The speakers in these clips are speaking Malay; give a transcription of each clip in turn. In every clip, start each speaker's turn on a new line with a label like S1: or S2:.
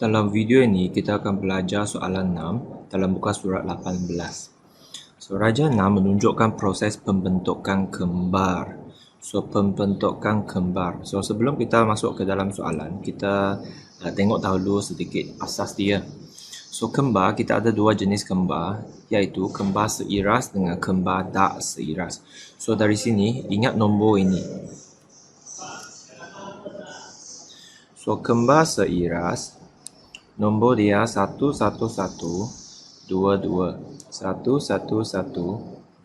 S1: Dalam video ini, kita akan belajar soalan 6 dalam muka surat 18. So, Raja 6 menunjukkan proses pembentukan kembar. Pembentukan kembar. So, sebelum kita masuk ke dalam soalan, kita tengok dahulu sedikit asas dia. So, kembar, kita ada dua jenis kembar, iaitu kembar seiras dengan kembar tak seiras. So, dari sini, ingat nombor ini. So, kembar seiras, nombor dia 11122. 11122.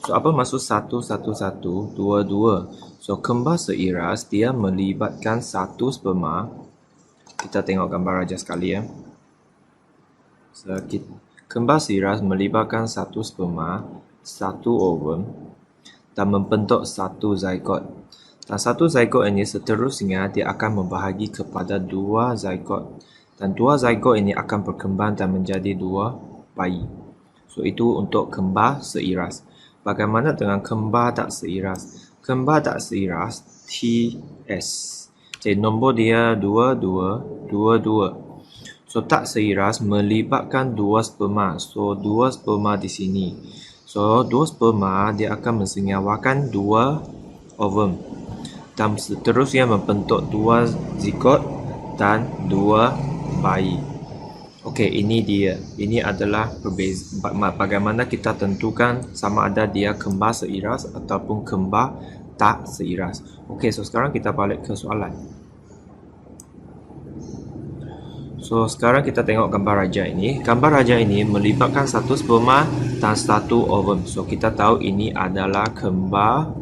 S1: So, apa maksud 11122? So, kembar seiras dia melibatkan satu sperma. Kita tengok gambar Raja sekali ya. Kembar seiras melibatkan satu sperma, satu ovum dan membentuk satu zygote. Dan satu zygote ini seterusnya dia akan membahagi kepada dua zygote. Dan dua zygote ini akan berkembang dan menjadi dua bayi. So, itu untuk kembar seiras. Bagaimana dengan kembar tak seiras? Kembar tak seiras TS. Jadi, nombor dia 2222. So, tak seiras melibatkan dua sperma. So, dua sperma di sini. So, dua sperma dia akan mensenyawakan dua ovum. Dan seterusnya membentuk dua zygote dan dua bayi. Okey, ini dia. Ini adalah bagaimana kita tentukan sama ada dia kembar seiras ataupun kembar tak seiras. Okey, so sekarang kita balik ke soalan. So, sekarang kita tengok gambar raja ini. Gambar raja ini melibatkan satu sperma dan satu ovum. So, kita tahu ini adalah kembar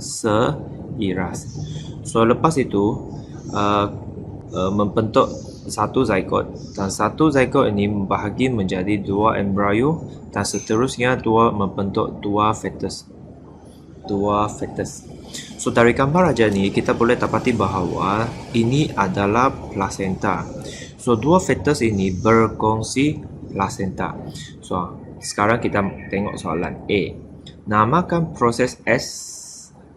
S1: seiras. So, lepas itu membentuk satu zygote dan satu zygote ini membahagi menjadi dua embrio dan seterusnya membentuk dua fetus. So, dari gambar raja ini kita boleh dapati bahawa ini adalah placenta. So, dua fetus ini berkongsi placenta. So, sekarang kita tengok soalan A. Namakan proses S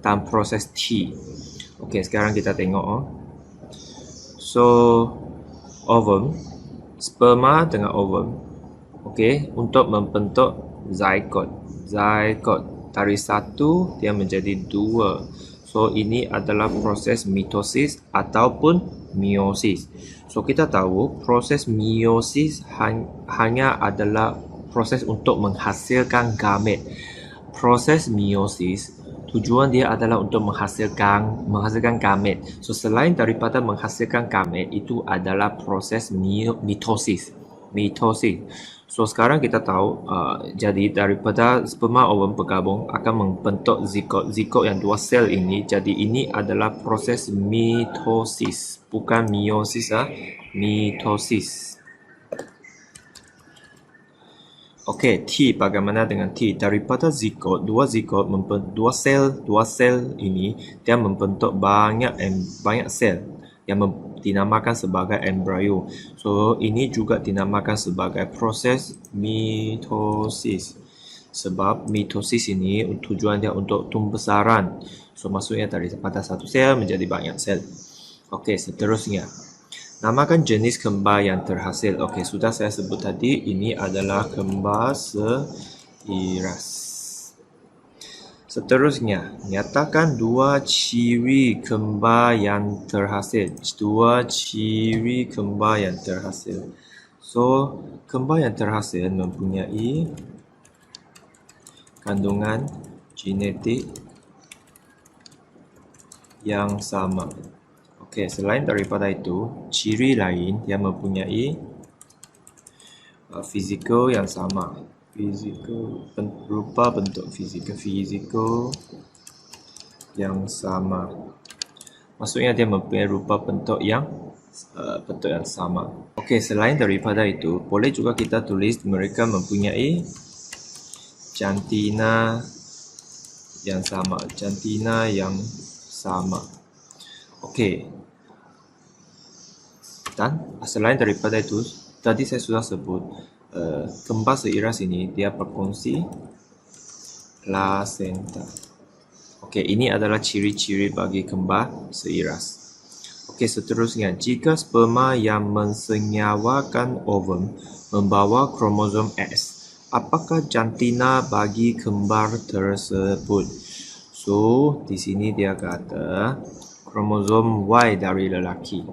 S1: dan proses T. Okey, sekarang kita tengok. So, ovum, sperma dengan ovum. Okey, untuk membentuk zygote. Dari satu dia menjadi dua. So, ini adalah proses mitosis ataupun meiosis. So, kita tahu proses meiosis hanya adalah proses untuk menghasilkan gamet. Proses meiosis tujuan dia adalah untuk menghasilkan gamet. So, selain daripada menghasilkan gamet, itu adalah proses mitosis. So, sekarang kita tahu, jadi daripada sperma ovum bergabung akan membentuk zygote yang dua sel ini. Jadi, ini adalah proses mitosis. Bukan meiosis, mitosis. Okey, T, bagaimana dengan T? Daripada zygote, dua sel ini dia membentuk banyak sel yang dinamakan sebagai embrio. So, ini juga dinamakan sebagai proses mitosis. Sebab mitosis ini tujuan dia untuk pembesaran. So, maksudnya daripada satu sel menjadi banyak sel. Okey, seterusnya. Namakan jenis kembar yang terhasil. Okey, sudah saya sebut tadi, ini adalah kembar seiras. Seterusnya, nyatakan dua ciri kembar yang terhasil. So, kembar yang terhasil mempunyai kandungan genetik yang sama. Okey, selain daripada itu, ciri lain yang mempunyai fizikal yang sama. Rupa bentuk fizikal yang sama. Maksudnya dia mempunyai rupa bentuk yang sama. Okey, selain daripada itu, boleh juga kita tulis mereka mempunyai jantina yang sama. Okey. Dan selain daripada itu, tadi saya sudah sebut kembar seiras ini dia berkongsi placenta. Okey, ini adalah ciri-ciri bagi kembar seiras. Okey, seterusnya, jika sperma yang mensenyawakan ovum membawa kromosom X, apakah jantina bagi kembar tersebut? So, di sini dia kata kromosom Y dari lelaki.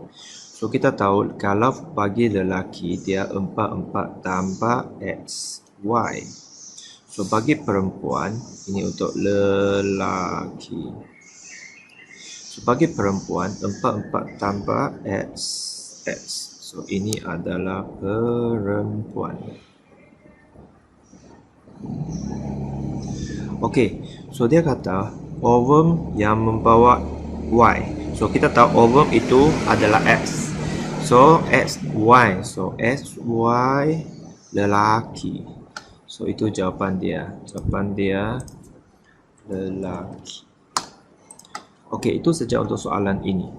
S1: So, kita tahu kalau bagi lelaki dia 44 tambah XY. So, bagi perempuan, ini untuk lelaki. Sebagai perempuan, 44 tambah XX. So, ini adalah perempuan. Okey, so dia kata ovum yang membawa Y. So, kita tahu ovum itu adalah X. So, XY. So, XY lelaki. So, itu jawapan dia. Jawapan dia lelaki. Okey, itu saja untuk soalan ini.